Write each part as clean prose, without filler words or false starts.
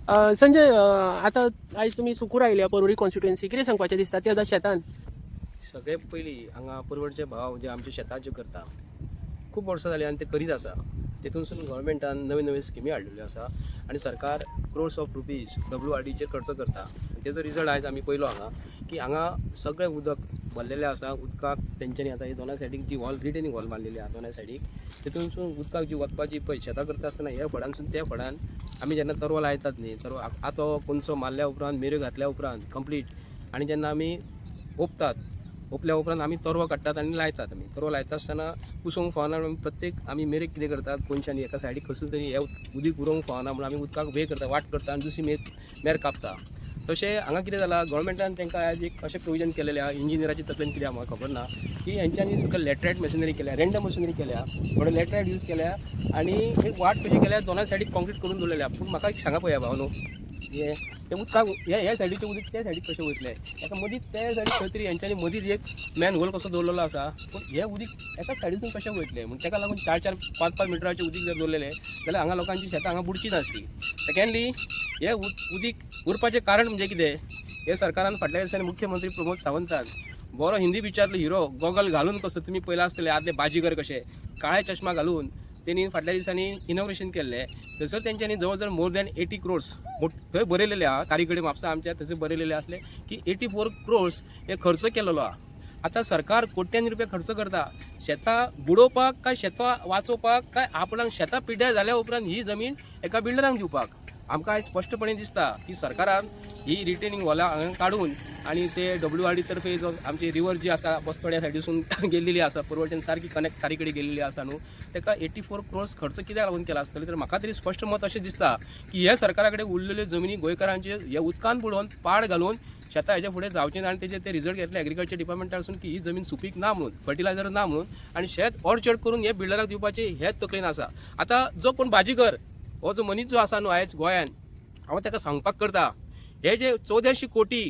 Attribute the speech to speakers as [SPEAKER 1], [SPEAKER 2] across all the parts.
[SPEAKER 1] संजय, आता आयज तुमी सुकूर आयल्या परवरी कॉन्स्टिट्युएन्सी, कितें सांगपाचें दिसता ते आतां शेतान?
[SPEAKER 2] सगळे पयलीं हांगा परवडचे भाव जे आमच्या शेतां जे करता खूब वर्सां जालीं आनी ते करीत आसा. तेतूनसून गोव्हर्मेंटान नवीन नवीन स्किमी हाडलेल्यो आसा आनी सरकार क्रोर्स ऑफ रुपीज WRDचेर खर्च करता. तेजो रिजल्ट आयज आमी पयलो हांगा की हांगा सगळें उदक भरलेलें आसा. उदकाक तेंच्यांनी आतां हे दोनाय सायडीक जी वॉल रिटेनिंग वॉल बांदलेली आहा दोनाय सायडीक, तेतूनसून उदकाक जी वचपाची पळय शेतां करता आसतना ह्या फळांसून त्या फळान आमी जेन्ना तरवो लायतात न्ही, तरवो आतो कोणसो मारल्या उपरांत मेऱ्यो घातल्या उपरांत कंप्लीट आनी जेन्ना आमी ओपतात, ओपल्या उपरांत आमी तरवो काडटात आनी लायतात. आमी तरवो लायता आसतना कुसोवंक फावना म्हणून प्रत्येक आमी मेरेक कितें करतात, कोनशांनी एका सायडीक खंसून तरी हे उदीक उरोवंक फावना म्हणून आमी उदकाक वे करता, वाट करता आनी दुसरी मेर कापता. तशें हांगा कितें जालां, गोव्हर्मेंटान तांकां आयज एक अशें प्रोविजन केलेलें आहा. इंजिनियराची तकलेन कितें आहा म्हाका खबर ना, की हेंच्यांनी सगळें लॅटरायट मशिनरी केल्या, रँडम मशिनरी केल्या, थोडे लॅटरायट यूज केल्या आनी एक वाट कशी केल्या, दोनाय सायडीक कॉन्क्रीट करून दवरलेल्या. पूण म्हाका एक सांगा पळया भाव न्हू, हे उदकाक हे सायडीचे उदीक त्या सायडीक कशें वयतले? एका मदींच त्या सायडीक खंय तरी हेंच्यांनी मदींच एक मॅन होल कसो दवरलेलो आसा, पूण हे उदीक एकाच सायडीसून कशें वयतले? म्हण ताका लागून 4-4, 5-5 मिटराचें उदीक जर दवरलेलें जाल्यार हांगा लोकांची शेतां हांगा बुडची नासली. सेकंडली, हे उदीक उरपाचें कारण म्हणजे कितें? हे सरकारान फाटल्या दिसांनी मुख्यमंत्री प्रमोद सावंतान बरो हिंदी पिक्चरांतलो हिरो गॉगल घालून कसो तुमी पयला आसतले आदले बाजीगर कशे काळे चश्मा घालून त्यांनी फाटल्या दिसांनी इनॉग्रेशन केल्लें. थंयसर तेंच्यांनी जवळ जवळ मोर दॅन 80 crores थंय बरयलेले आहा, तारीकडे म्हापसा आमच्या थंयसर बरयलेले आसले की 84 crores हे खर्च केलेलो आहा. आतां सरकार कोट्यांनी रुपया खर्च करता शेतां बुडोवपाक काय शेतां वाचोवपाक काय आपणाक शेतां पिड्ड्यार जाल्या उपरांत ही जमीन एका बिल्डरांक दिवपाक? आमकां आयज स्पश्टपणे दिसता की सरकारान ही रिटेनिंग वॉलां हांगा काडून आनी ते WRD तर्फे जो आमची रिवर जी आसा बस्तोड्या सायडीसून गेल्लेली आसा, परवडच्यान सारकी कनेक्ट तारी कडेन गेल्लेली आसा न्हू, ताका 84 crores खर्च कित्याक लागून केला आसतले? तर म्हाका तरी स्पश्ट मत अशें दिसता की हे सरकारा कडेन उरलेल्यो जमनी गोंयकारांचे हे उदकान बुडोवन पाड घालून शेतां हेजे फुडें जावचें ना आनी तेजे ते रिजल्ट घेतले एग्रीकल्चर डिपार्टमेंटासून की ही जमीन सुपीक ना म्हणून, फर्टिलायझर ना म्हणून, आनी शेत ऑर्चर्ड करून हे बिल्डराक दिवपाचे हेच तकलेन आसा. आतां जो कोण बाजीगर हो जो मनीस जो आसा न्हू आयज गोंयान, हांव ताका सांगपाक करता, हे जे 1400 कोटी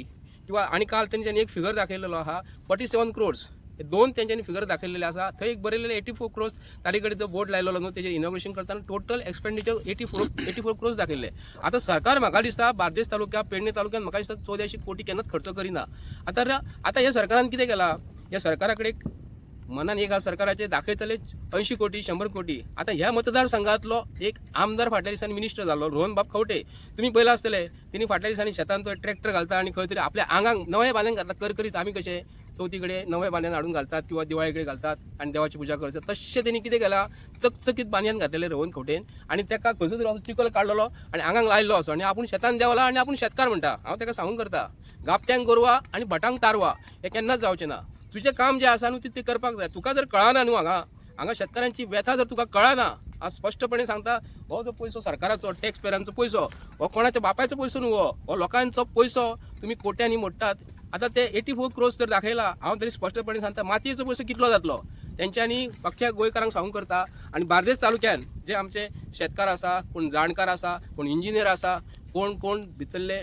[SPEAKER 2] किंवा आनी काल तेंच्यांनी एक फिगर दाखयलेलो आहा 47 crores, हे दोन तेंच्यांनी फिगर दाखयलेले आसा. थंय एक बरयलेले 84 crores, तारी कडेन जो बोर्ड लायलेलो न्हू तेजे इनॉग्रेशन करतना टोटल एक्सपेंडिचर 84 crores दाखयल्ले. आतां सरकार म्हाका दिसता बार्देस तालुक्यात, पेडणे तालुक्यात म्हाका दिसता 1400 कोटी केन्नाच खर्च करिना. आतां हे सरकारान कितें केलां? ह्या सरकारा कडेन मनान एक सरकाराचे दाखयतले 80 कोटी 100 कोटी. आता ह्या मतदारसंघातलो एक आमदार फाटल्या दिसांनी मिनिस्टर जालो, रोहन बाब खंवटे. तुम्ही पळयला आसतले, तिने फाटल्या दिसांनी शेतांत तो ट्रॅक्टर घालता आणि खंय तरी आपल्या आंगांक नवे बांदून घालता. करकरीत आमी कशे चवथी कडेन नवे बांदून हाडून घालतात किंवा दिवाळे कडेन घालतात आणि देवाची पुजा करतात, तशें तेणी कितें केलां? चकचकीत बांदयान घातलेले रोहन खंवटेन आनी ताका खंयचो तरी चिखल काडलेलो आनी आंगांक लायलो असो आनी आपूण शेतान देवला आनी आपूण शेतकार म्हणटा. हांव ताका सांगून करता, गापत्यांक गोरवा आनी भटांक तारवा हे केन्नाच जावचें ना. तुजें काम जें आसा न्हू ते करपाक जाय. तुका जर कळना न्हू हांगा शेतकारांची व्यथा जर तुका कळना, हांव स्पश्टपणे सांगता, हो जो पयसो सरकाराचो टॅक्स पेयरांचो पयसो, हो कोणाच्या बापायचो पयसो न्हू, हो लोकांचो पयसो तुम्ही कोट्यांनी मोडटात. आतां ते 84 crores जर दाखयला, हांव तरी स्पश्टपणे सांगता मातयेचो पयसो कितलो जातलो? तेंच्यांनी अख्ख्या गोंयकारांक सांगून करता. आनी बार्देस तालुक्यान जे आमचे शेतकार आसा, कोण जाणकार आसा, कोण इंजिनियर आसा, कोण कोण भितरले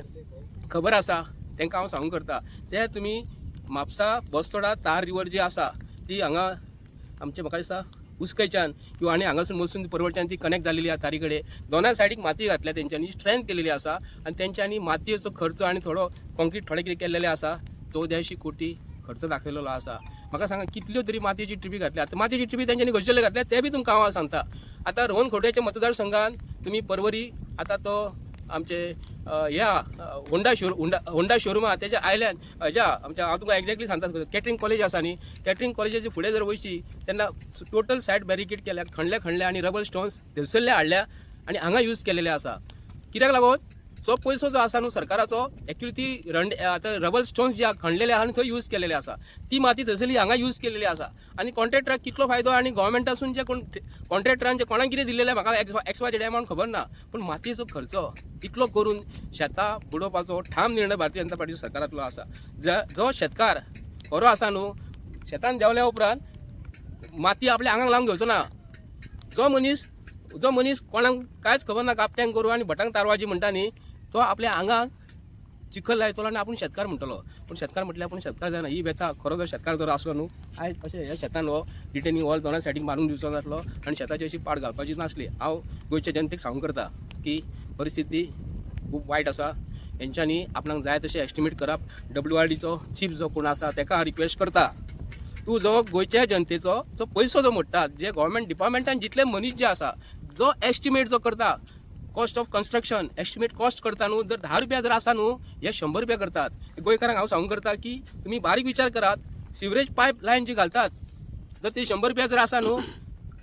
[SPEAKER 2] खबर आसा, तांकां हांव सांगून करता, ते तुमी म्हापसा बस्तोडा तार रिवर जी आसा ती हांगा आमचे म्हाका दिसता उस्कयच्यान किंवा आनी हांगासून वचून परवडच्यान ती कनेक्ट जालेली आहा. तारी कडेन दोनाय सायडीक माती घातल्या तेंच्यांनी, स्ट्रेंथ केलेली आसा आनी तेंच्यांनी मातयेचो खर्च आनी थोडो कॉन्क्रीट थोडे कितें केल्लेले आसा. 1400 कोटी खर्च दाखयलेलो आसा. म्हाका सांगा कितल्यो तरी मातयेची ट्रिपी घातल्या. आतां मातयेची ट्रिपी तेंच्यांनी गरजेले घातल्या ते बी तुमकां हांव सांगता. आतां रोहन खंवटेच्या मतदारसंघात तुमी परवरी, आतां तो आमचे ह्या होंडा शोरूम आहा तेच्या आयल्यान हेज्या आमच्या हांव तुका एक्झॅक्टली सांगता, कॅटरिंग कॉलेज आसा न्ही, कॅटरिंग कॉलेजाच्या फुडें जर वयची तेन्ना टोटल सायड बॅरिकेड केल्या, खणले आनी रबल स्टोन्स थंयसरले हाडल्या आनी हांगा यूज केलेले आसा. कित्याक लागून? जो पयसो जो आसा न्हू सरकाराचो, एक्चुअली ती आतां रबल स्टोन्स जे खणलेले आहा आनी थंय यूज केलेले आसा, ती माती थंयसरली हांगा यूज केलेली आसा. आनी कॉन्ट्रॅक्टराक कितलो फायदो आनी गोव्हर्मेंटासून जे कोण कॉन्ट्रॅक्टरान जे कोणाक कितें दिलेलें म्हाका एक्सवायजेड अमावंट खबर ना, पूण मातयेचो खर्च इतलो करून शेतां बुडोवपाचो ठाम निर्णय भारतीय जनता पार्टी सरकारांतलो आसा. जो शेतकार खरो आसा न्हू, शेतान देवल्या उपरांत माती आपल्या आंगाक लावंक घेवचो ना. जो मनीस कोणाक कांयच खबर ना, गापत्यांक गोरवां आनी भटांक तारवाजी म्हणटा न्ही, तो आपल्या आंगाक चिखल लायतलो आनी आपूण शेतकार म्हणटलो. पूण शेतकार म्हटल्यार आपूण शेतकार जायना. ही व्यथा खरो जर शेतकार जर आसलो न्हू, आयज अशें ह्या शेतान हो रिटेनिंग वॉल दोनाय सायडीक मारून दिवचो नासलो आनी शेताची अशी पाड घालपाची नासली. हांव गोंयच्या जनतेक सांगून करता की परिस्थिती खूब वायट आसा. हेंच्यांनी आपणाक जाय तशें एस्टिमेट करप. WRDचो चीफ जो कोण आसा ताका हांव रिक्वेस्ट करता, तूं जो गोंयच्या जनतेचो जो पयसो जो मोडटा, जे गव्हर्मेंट डिपार्टमेंटान जितले मनीस जे आसा, जो एस्टिमेट जो करता cost of construction, estimate cost करता न्हू, जर 10 रुपया जर आसा न्हू, हे 100 रुपया करतात. गोंयकारांक हांव सांगूंक करता की तुमी बारीक विचार करात. सिवरेज पायप लायन जी घालतात, जर ती 100 रुपया जर आसा न्हू,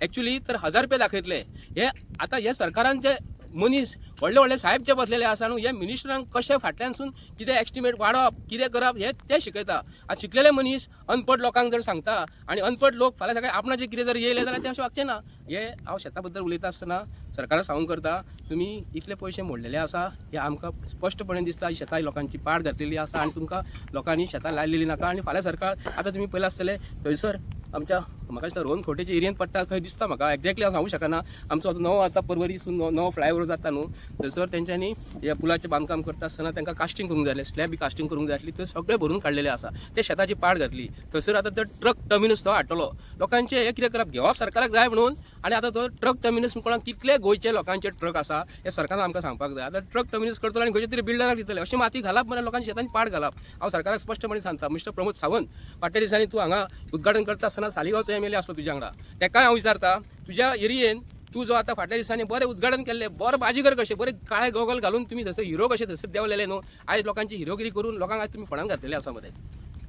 [SPEAKER 2] एक्चुअली तर 1000 रुपया दाखयतले. हे आतां हे सरकारान जे मनीस व्हडले व्हडले साहेब जे बसलेले आसा न्हू, हे मिनिस्टरांक कशें फाटल्यानसून कितें एस्टिमेट वाडप, कितें करप, हे ते शिकयता. आतां शिकलेले मनीस अनपड लोकांक जर सांगता आनी अनपड लोक फाल्यां सकाळीं आपणाचें कितें जर येयलें जाल्यार ते अशें वागचें ना. हे हांव शेता बद्दल उलयता आसतना सरकाराक सांगूंक करता, तुमी इतले पयशे मोडलेले आसा, हे आमकां स्पश्टपणे दिसता. शेतां लोकांची पाड घातलेली आसा आनी तुमकां लोकांनी शेतां लायलेली नाका. आनी फाल्यां सरकार आतां तुमी पयलें आसतले थंयसर आमच्या म्हाका दिसता रोहन खोटेच्या एरियेंत पडटा खंय दिसता म्हाका, एक्झॅक्टली हांव सांगूंक शकना. आमचो आतां नवो आतां परवरीसून नवो फ्लायओवर जाता न्हू, थंयसर तेंच्यांनी ह्या पुलाचें बांदकाम करता आसतना तांकां कास्टिंग करूंक जाय आसलें, स्लॅब बी कास्टिंग करूंक जाय आसली. थंय सगळें भरून काडलेलें आसा. ते शेताची पाड घातली. थंयसर आतां तो ट्रक टर्मिनस तो हाडटलो. लोकांचे हे कितें करप, घेवप सरकाराक जाय म्हणून. आनी आतां तो ट्रक टर्मिनस कोणाक कितले गोंयचे लोकांचे ट्रक आसा हे सरकारान आमकां सांगपाक जाय. आतां ट्रक टर्मिनस करतलो आनी खंयच्या तरी बिल्डराक दितले. अशी माती घालप म्हळ्यार लोकांच्या शेतांची पाड घालप. हांव सरकाराक स्पश्टपणे सांगता. मिस्टर प्रमोद सावंत, फाटल्या दिसांनी तूं हांगा उद्घाटन करता आसतना सालिगांवचो MLA आसलो तुज्या वांगडा, तेकाय हांव विचारता, तुज्या एरियेन तूं जो आतां फाटल्या दिसांनी बरें उद्घाटन केल्लें, बरें बाजीगर कशें, बरें काळे गॉगल घालून तुमी थंयसर हिरो कशें थंयसर देंवलेले न्हू. आयज लोकांची हिरोगिरी करून लोकांक आयज तुमी फणान घातलेले आसा मरे.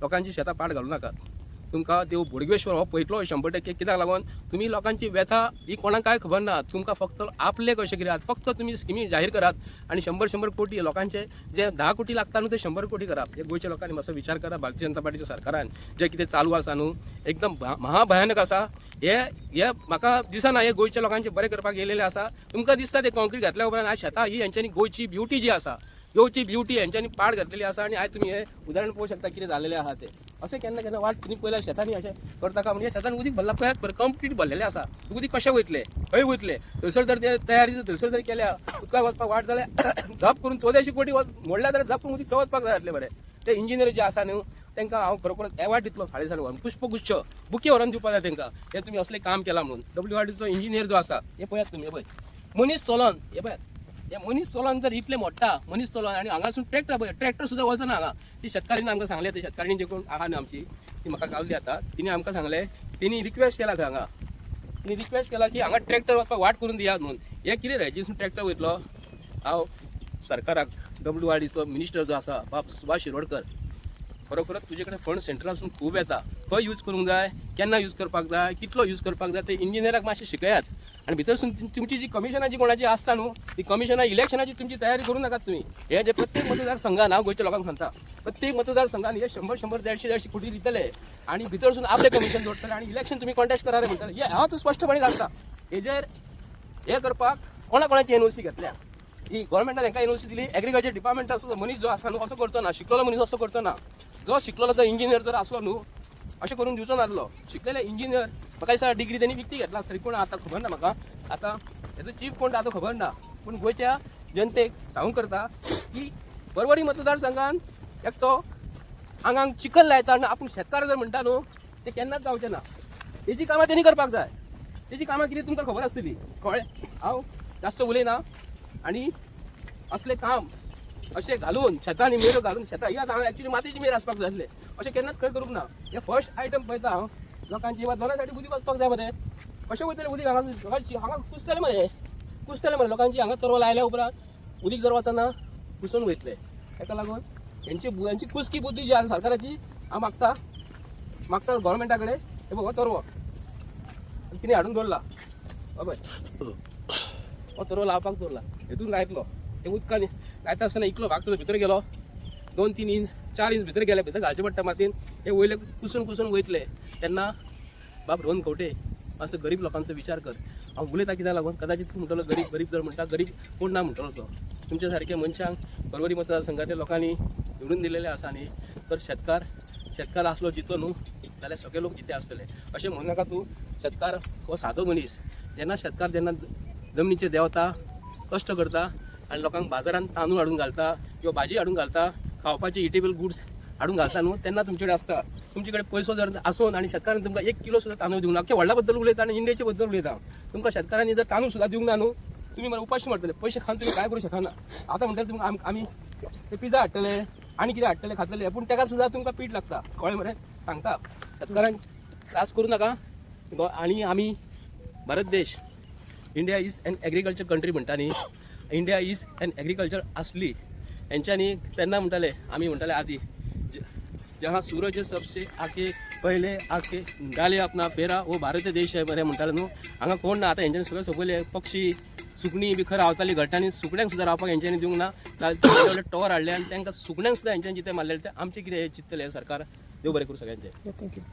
[SPEAKER 2] लोकांची शेतां पाड घालूं नाकात. तुमकां देव बोडगेश्वर हो पळयतलो 100%. कित्याक लागून तुमी लोकांची व्यथा ही कोणाक काय खबर ना. तुमकां फक्त आपले कशें कितें फक्त तुमी स्किमी जाहीर करात आनी 100 कोटी लोकांचे जे 10 कोटी लागता न्हू ते 100 कोटी करात. हे गोंयच्या लोकांनी मातसो विचार करा. भारतीय जनता पार्टीच्या सरकारान जे कितें चालू आसा न्हू, एकदम महाभयानक आसा. हे म्हाका दिसना हे गोंयच्या लोकांचे बरें करपाक येयलेले आसा. तुमकां दिसता ते कॉन्क्रीट घातल्या उपरांत आयज शेतां ही हेंच्यांनी गोंयची ब्युटी जी आसा, गोंयची ब्युटी हेंच्यांनी पाड घातलेली आसा. आनी आयज तुमी हे उदाहरण पळोवंक शकता कितें जाल्लेलें आहा ते. अशें केन्ना केन्ना वाट तुमी पयल्या शेतांनी अशें करता का, म्हणजे शेतान उदीक भरला पळयात, बरें कंप्लीट भरलेलें आसा. उदीक कशें वयतले, खंय वयतले. थंयसर जर ते तयारी थंयसर जर केल्या, उदकाक वचपाक वाट जाल्यार झप करून 1400 कोटी मोडल्या जाल्यार झप करून उदीक थंय वचपाक जाय आसलें. बरें ते इंजिनियर जे आसा न्हू, तांकां हांव खरोखर एवॉर्ड दितलो फाल्यां दिसांनी व्हरून, पुष्पगुच्छ बुके व्हरून दिवपाक जाय तांकां. हे तुमी असलें काम केलां म्हणून. WRDचो इंजिनियर जो आसा, हे पळयात तुमी, हे पळय मनीस चलोन, हे पळयात हे मनीस चलोन जर इतले मोडटा मनीस चलोन, आनी हांगासून ट्रॅक्टर सुद्दां वचना हांगा. ती शेतकारीन आमकां सांगलें, ते शेतकारीण जे कोण आहा न्हू आमची, ती म्हाका गावली आतां, तिने आमकां सांगलें, तिणी रिक्वेस्ट केला थंय हांगा, तिने रिक्वेस्ट केला की हांगा ट्रॅक्टर वचपाक वाट करून दियात म्हणून. हे कितें रेजिसून ट्रॅक्टर वयतलो. हांव सरकाराक WRDचो मिनिस्टर जो आसा बाब सुभाष शिरोडकर, खरोखरच तुजे कडेन फंड सेंट्रलासून खूब येता. खंय यूज करूंक जाय, केन्ना यूज करपाक जाय, कितलो यूज करपाक जाय, ते इंजिनियराक मातशें शिकयात. आनी भितरसून तुमची जी कमिशनाची कोणाची आसता न्हू, ती कमिशनां इलेक्शनाची तुमची तयारी करूं नाकात तुमी. हे जे प्रत्येक मतदारसंघान हांव गोंयच्या लोकांक सांगता, प्रत्येक मतदारसंघान हे 100 150 कोटी दितले आनी भितरसून आपले कमिशन जोडटले आनी इलेक्शन तुमी कॉन्टेस्ट करा रे म्हणटले. हे हांव तूं स्पश्टपणे सांगता. हेजेर हे करपाक कोणाची एनओसी घेतल्या. ही गव्हर्मेंटान हांकां एनओसी दिली. एग्रीकल्चर डिपार्टमेंटाचो मनीस जो आसा न्हू असो करचो ना. शिकलेलो मनीस असो करचो ना. जो शिकलेलो जर इंजिनियर जर आसलो न्हू, अशें करून दिवचो नासलो. शिकलेले इंजिनियर म्हाका दिसता डिग्री त्यांनी विकती घेतला सरी, पूण आतां खबर ना म्हाका. आतां हेजो चीफ कोण आतां खबर ना. पूण गोंयच्या जनतेक सांगूंक करता की परवरी मतदारसंघान एकटो आंगांक चिखल लायता आनी आपूण शेतकार जर म्हणटा न्हू, ते केन्नाच जावचें ना. तेजी कामां तेणी करपाक जाय. तेजी कामां कितें तुमकां खबर आसतली. कळ्ळें. हांव जास्त उलयना. आनी असलें काम अशें घालून शेतांनी मेरो घालून शेतां ही आतां हांगा एक्चुली मातयेची मेर आसपाक जाय आसलें. अशें केन्नाच खंय करूंक ना. हे फर्स्ट आयटम पळयता हांव. लोकांची दोनासाठी उदीक वचपाक जाय मरे. कशें वयतलें उदीक हांगा कुसतलें मरे लोकांची. हांगा तरवो लायल्या उपरांत उदीक जर वचना कुसून वयतले. ताका लागून हेंची कुसकी बुद्धी जी आसा सरकाराची हांव मागता गव्हर्मेंटा कडेन. हे बघ हो तरवो कितें हाडून दवरला, हय हो तरवो लावपाक दवरला. हेतून लायतलो. हे उदकान लायता आसतना इतलो भाग सुद्दां भितर गेलो, 2-3 इंच 4 इंच भितर गेले. भितर घालचे पडटा मातयेन. हे वयले कुसून वयतले. तेन्ना बाब रोहन खंवटे असं गरीब लोकांचो विचार कर. हांव उलयता कित्याक लागून कदाचित तूं म्हणटलो गरीब जर म्हणटा, गरीब कोण ना म्हणटलो तो. तुमच्या सारख्या मनशांक परवरी मतदारसंघातल्या लोकांनी निवडून दिलेले आसा न्ही, तर शेतकार आसलो जितो न्हू जाल्यार सगळे लोक जिते आसतले. अशें म्हणू नाका तूं. शेतकार हो सादो मनीस. जेन्ना शेतकार जमनीचेर देंवता, कश्ट करता आनी लोकांक बाजारांत तांदूळ हाडून घालता किंवा भाजी हाडून घालता, खावपाचे इटेबल गुड्स हाडून घालता न्हू, तेन्ना तुमचे कडेन आसता. तुमचे कडेन पयसो जर आसून आनी शेतकारान तुमकां 1 किलो सुद्दां तांदूळ दिवंक ना. अख्ख्या व्हडल्या बद्दल उलयता आनी इंडियेचे बद्दल उलयता. तुमकां शेतकारांनी जर तांदूळ सुद्दां दिवंक ना न्हू, तुम्ही मला उपाशी मारतले पैसे खाऊन तुम्ही काय करू शकाल ना आता म्हणतात तुम्ही आम्ही ते पिझ्झा हाडटले आणि कितें हाडटले खातले पूण ताका सुद्दां तुमकां पीठ लागता कळ्ळें मरे सांगता कारण त्रास करू नका आणि आम्ही भारत देश India is an agriculture country म्हणटा न्ही इंडिया इज एन एग्रीकल्चर असली यांच्यानी तेन्ना म्हणटाले आमी म्हणटाले आदी जहाँ सूरज सबसे आके पहिले आके डाले अपना फेरा वो भारत देश आहे बरें म्हणटाले न्हू हांगा कोण ना आतां हेंच्यांनी सगळे सोपयले पक्षी सुकणीं बी खंय रावतालीं घट्टांनी सुकण्यांक सुद्दां रावपाक हेंच्यांनी दिवंक ना व्हडले टॉवर हाडले आनी तांकां सुकण्यांक सुद्दां हेंच्यांनी जिते मारलेले ते आमचें कितें चिंतले सरकार देव बरें करूं सगळ्यांचें
[SPEAKER 1] थँक्यू